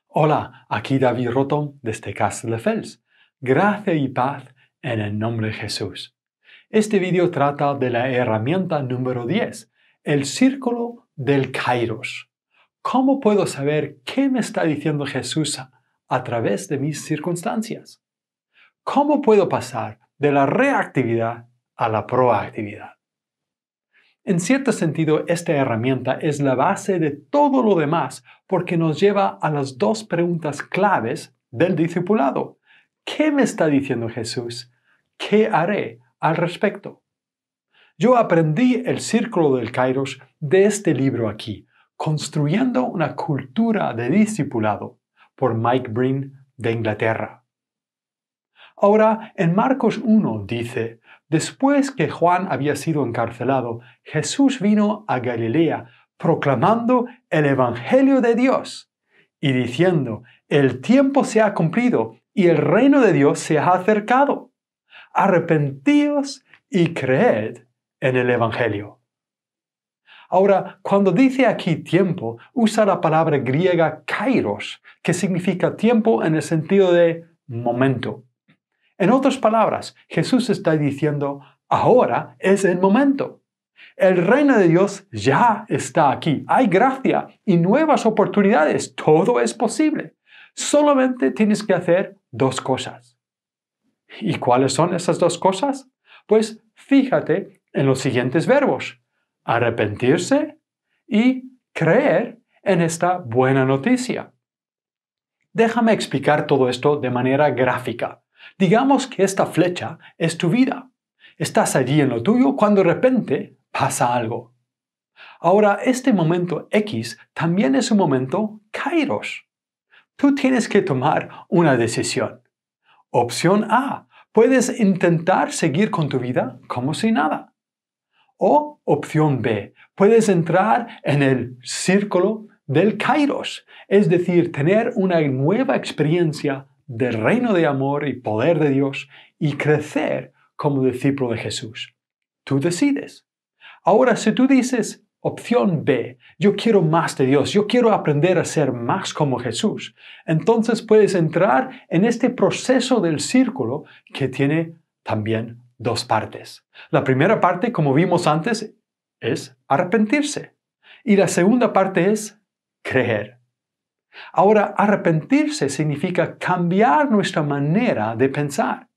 Hola, aquí David Rotom desde Castelldefels. Gracia y paz en el nombre de Jesús. Este vídeo trata de la herramienta número 10, el círculo del Kairos. ¿Cómo puedo saber qué me está diciendo Jesús a través de mis circunstancias? ¿Cómo puedo pasar de la reactividad a la proactividad? En cierto sentido, esta herramienta es la base de todo lo demás porque nos lleva a las dos preguntas claves del discipulado. ¿Qué me está diciendo Jesús? ¿Qué haré al respecto? Yo aprendí el círculo del Kairos de este libro aquí, Construyendo una cultura de discipulado, por Mike Breen de Inglaterra. Ahora, en Marcos 1 dice, después que Juan había sido encarcelado, Jesús vino a Galilea proclamando el Evangelio de Dios y diciendo, el tiempo se ha cumplido y el reino de Dios se ha acercado. Arrepentíos y creed en el Evangelio. Ahora, cuando dice aquí tiempo, usa la palabra griega kairos, que significa tiempo en el sentido de momento. En otras palabras, Jesús está diciendo, ahora es el momento. El reino de Dios ya está aquí. Hay gracia y nuevas oportunidades. Todo es posible. Solamente tienes que hacer dos cosas. ¿Y cuáles son esas dos cosas? Pues fíjate en los siguientes verbos. Arrepentirse y creer en esta buena noticia. Déjame explicar todo esto de manera gráfica. Digamos que esta flecha es tu vida. Estás allí en lo tuyo cuando de repente pasa algo. Ahora, este momento X también es un momento Kairos. Tú tienes que tomar una decisión. Opción A, puedes intentar seguir con tu vida como si nada. O opción B, puedes entrar en el círculo del Kairos, es decir, tener una nueva experiencia del reino de amor y poder de Dios y crecer como discípulo de Jesús. Tú decides. Ahora, si tú dices, opción B, yo quiero más de Dios, yo quiero aprender a ser más como Jesús, entonces puedes entrar en este proceso del círculo que tiene también dos partes. La primera parte, como vimos antes, es arrepentirse. Y la segunda parte es creer. Ahora, arrepentirse significa cambiar nuestra manera de pensar.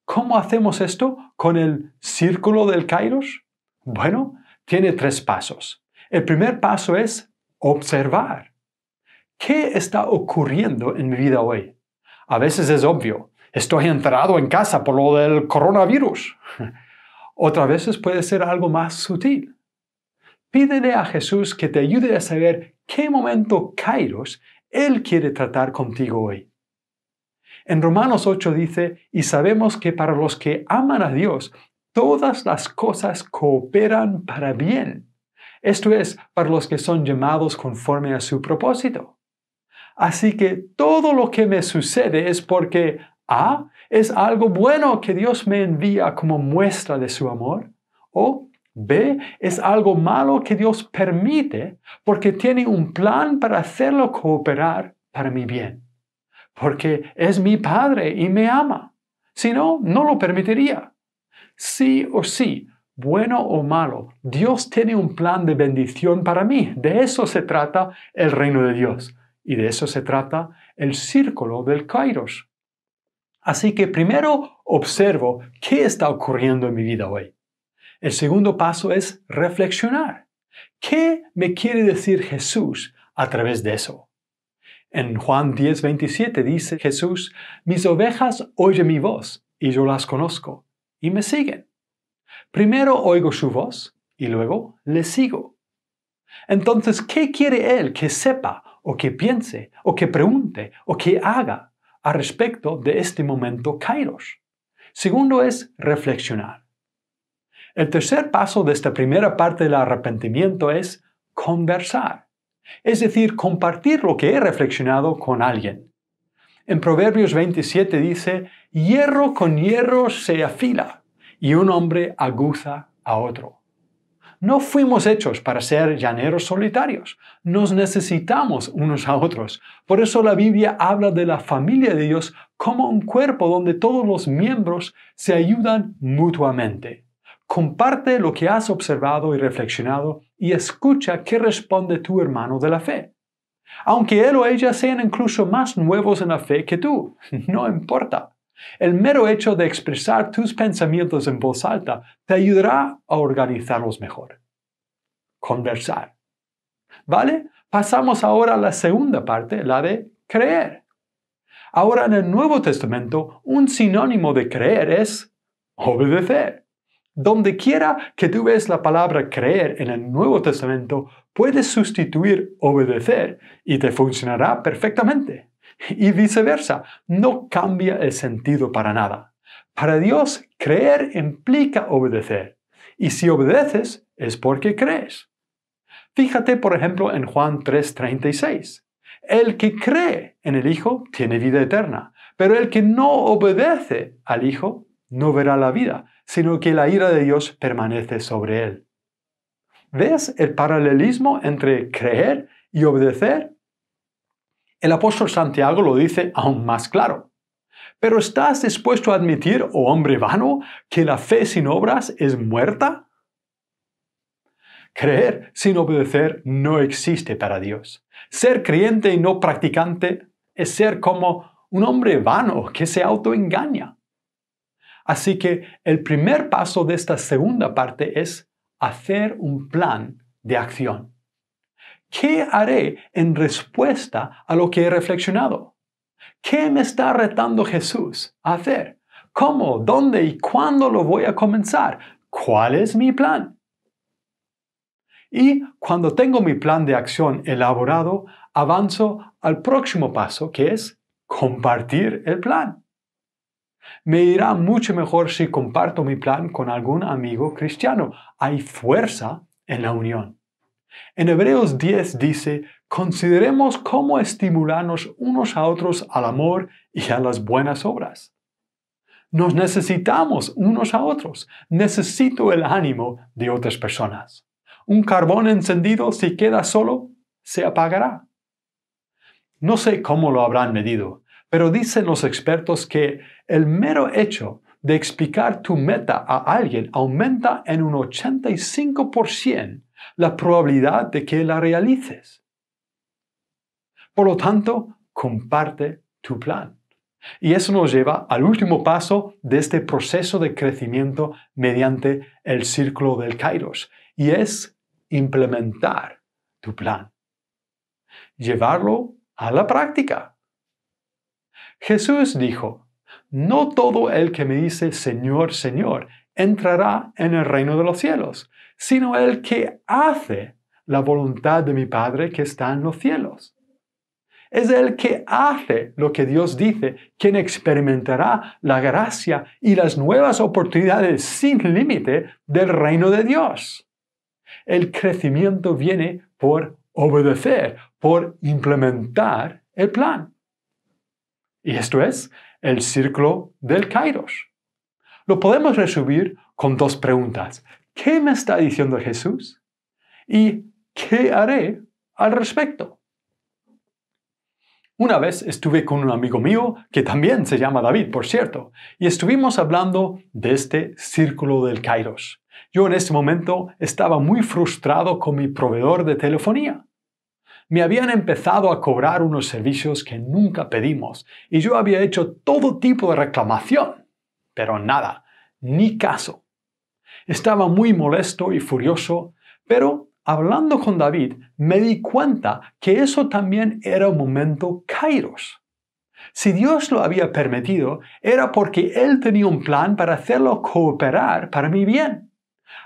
¿Cómo hacemos esto con el círculo del Kairos? Bueno, tiene tres pasos. El primer paso es observar. ¿Qué está ocurriendo en mi vida hoy? A veces es obvio. Estoy encerrado en casa por lo del coronavirus. Otras veces puede ser algo más sutil. Pídele a Jesús que te ayude a saber qué momento Kairos Él quiere tratar contigo hoy. En Romanos 8 dice, y sabemos que para los que aman a Dios, todas las cosas cooperan para bien. Esto es, para los que son llamados conforme a su propósito. Así que todo lo que me sucede es porque A, es algo bueno que Dios me envía como muestra de su amor, o B, es algo malo que Dios permite porque tiene un plan para hacerlo cooperar para mi bien. Porque es mi Padre y me ama. Si no, no lo permitiría. Sí o sí, bueno o malo, Dios tiene un plan de bendición para mí. De eso se trata el reino de Dios. Y de eso se trata el círculo del Kairos. Así que primero observo qué está ocurriendo en mi vida hoy. El segundo paso es reflexionar. ¿Qué me quiere decir Jesús a través de eso? En Juan 10:27 dice Jesús, mis ovejas oyen mi voz y yo las conozco y me siguen. Primero oigo su voz y luego le sigo. Entonces, ¿qué quiere Él que sepa o que piense o que pregunte o que haga al respecto de este momento Kairos? Segundo es reflexionar. El tercer paso de esta primera parte del arrepentimiento es conversar, es decir, compartir lo que he reflexionado con alguien. En Proverbios 27 dice, hierro con hierro se afila y un hombre aguza a otro. No fuimos hechos para ser llaneros solitarios. Nos necesitamos unos a otros. Por eso la Biblia habla de la familia de Dios como un cuerpo donde todos los miembros se ayudan mutuamente. Comparte lo que has observado y reflexionado y escucha qué responde tu hermano de la fe. Aunque él o ella sean incluso más nuevos en la fe que tú, no importa. El mero hecho de expresar tus pensamientos en voz alta te ayudará a organizarlos mejor. Conversar. ¿Vale? Pasamos ahora a la segunda parte, la de creer. Ahora en el Nuevo Testamento, un sinónimo de creer es obedecer. Donde quiera que tú ves la palabra creer en el Nuevo Testamento, puedes sustituir obedecer y te funcionará perfectamente. Y viceversa, no cambia el sentido para nada. Para Dios, creer implica obedecer. Y si obedeces, es porque crees. Fíjate, por ejemplo, en Juan 3:36. El que cree en el Hijo tiene vida eterna, pero el que no obedece al Hijo no verá la vida, sino que la ira de Dios permanece sobre él. ¿Ves el paralelismo entre creer y obedecer? El apóstol Santiago lo dice aún más claro. ¿Pero estás dispuesto a admitir, oh hombre vano, que la fe sin obras es muerta? Creer sin obedecer no existe para Dios. Ser creyente y no practicante es ser como un hombre vano que se autoengaña. Así que el primer paso de esta segunda parte es hacer un plan de acción. ¿Qué haré en respuesta a lo que he reflexionado? ¿Qué me está retando Jesús a hacer? ¿Cómo, dónde y cuándo lo voy a comenzar? ¿Cuál es mi plan? Y cuando tengo mi plan de acción elaborado, avanzo al próximo paso, que es compartir el plan. Me irá mucho mejor si comparto mi plan con algún amigo cristiano. Hay fuerza en la unión. En Hebreos 10 dice, consideremos cómo estimularnos unos a otros al amor y a las buenas obras. Nos necesitamos unos a otros. Necesito el ánimo de otras personas. Un carbón encendido, si queda solo, se apagará. No sé cómo lo habrán medido, pero dicen los expertos que el mero hecho de explicar tu meta a alguien aumenta en un 85% la probabilidad de que la realices. Por lo tanto, comparte tu plan. Y eso nos lleva al último paso de este proceso de crecimiento mediante el círculo del Kairos, y es implementar tu plan. Llevarlo a la práctica. Jesús dijo, no todo el que me dice Señor, Señor, entrará en el reino de los cielos, sino el que hace la voluntad de mi Padre que está en los cielos. Es el que hace lo que Dios dice quien experimentará la gracia y las nuevas oportunidades sin límite del reino de Dios. El crecimiento viene por obedecer, por implementar el plan. Y esto es el círculo del Kairos. Lo podemos resumir con dos preguntas. ¿Qué me está diciendo Jesús? ¿Y qué haré al respecto? Una vez estuve con un amigo mío, que también se llama David, por cierto, y estuvimos hablando de este círculo del Kairos. Yo en ese momento estaba muy frustrado con mi proveedor de telefonía. Me habían empezado a cobrar unos servicios que nunca pedimos y yo había hecho todo tipo de reclamación, pero nada, ni caso. Estaba muy molesto y furioso, pero hablando con David me di cuenta que eso también era un momento Kairos. Si Dios lo había permitido, era porque Él tenía un plan para hacerlo cooperar para mi bien.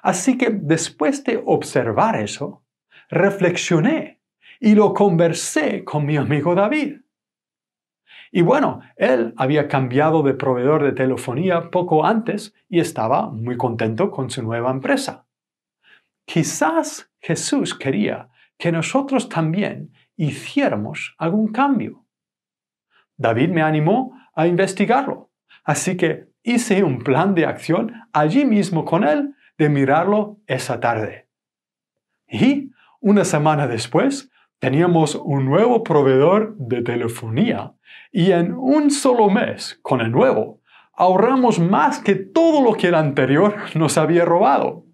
Así que después de observar eso, reflexioné y lo conversé con mi amigo David. Y bueno, él había cambiado de proveedor de telefonía poco antes y estaba muy contento con su nueva empresa. Quizás Jesús quería que nosotros también hiciéramos algún cambio. David me animó a investigarlo, así que hice un plan de acción allí mismo con él de mirarlo esa tarde. Y una semana después, teníamos un nuevo proveedor de telefonía y en un solo mes, con el nuevo, ahorramos más que todo lo que el anterior nos había robado.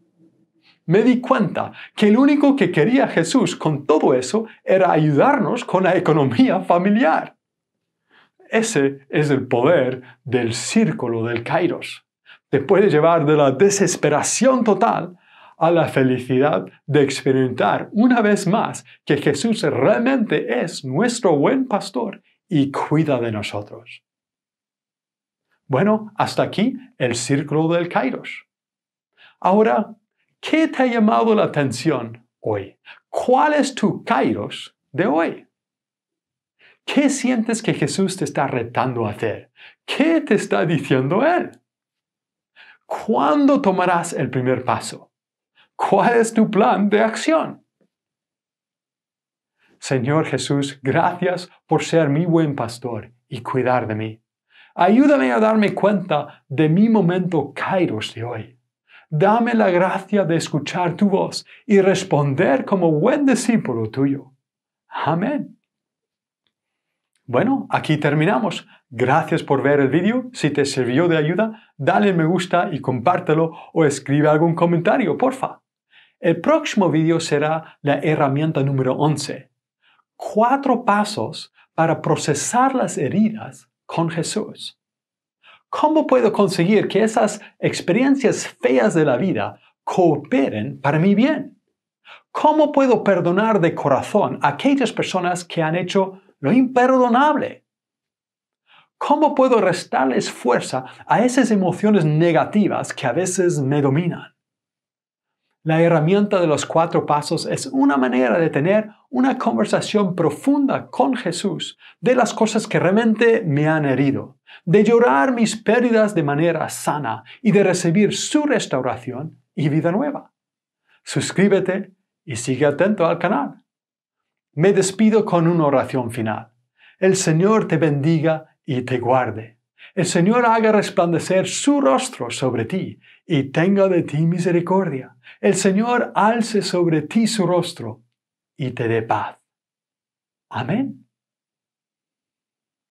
Me di cuenta que el único que quería Jesús con todo eso era ayudarnos con la economía familiar. Ese es el poder del círculo del Kairos. Te puede llevar de la desesperación total a la felicidad de experimentar una vez más que Jesús realmente es nuestro buen pastor y cuida de nosotros. Bueno, hasta aquí el círculo del Kairos. Ahora, ¿qué te ha llamado la atención hoy? ¿Cuál es tu Kairos de hoy? ¿Qué sientes que Jesús te está retando a hacer? ¿Qué te está diciendo Él? ¿Cuándo tomarás el primer paso? ¿Cuál es tu plan de acción? Señor Jesús, gracias por ser mi buen pastor y cuidar de mí. Ayúdame a darme cuenta de mi momento Kairos de hoy. Dame la gracia de escuchar tu voz y responder como buen discípulo tuyo. Amén. Bueno, aquí terminamos. Gracias por ver el vídeo. Si te sirvió de ayuda, dale me gusta y compártelo o escribe algún comentario, porfa. El próximo vídeo será la herramienta número 11. 4 pasos para procesar las heridas con Jesús. ¿Cómo puedo conseguir que esas experiencias feas de la vida cooperen para mi bien? ¿Cómo puedo perdonar de corazón a aquellas personas que han hecho lo imperdonable? ¿Cómo puedo restarles fuerza a esas emociones negativas que a veces me dominan? La herramienta de los 4 pasos es una manera de tener una conversación profunda con Jesús de las cosas que realmente me han herido, de llorar mis pérdidas de manera sana y de recibir su restauración y vida nueva. Suscríbete y sigue atento al canal. Me despido con una oración final. El Señor te bendiga y te guarde. El Señor haga resplandecer su rostro sobre ti y tenga de ti misericordia. El Señor alce sobre ti su rostro y te dé paz. Amén.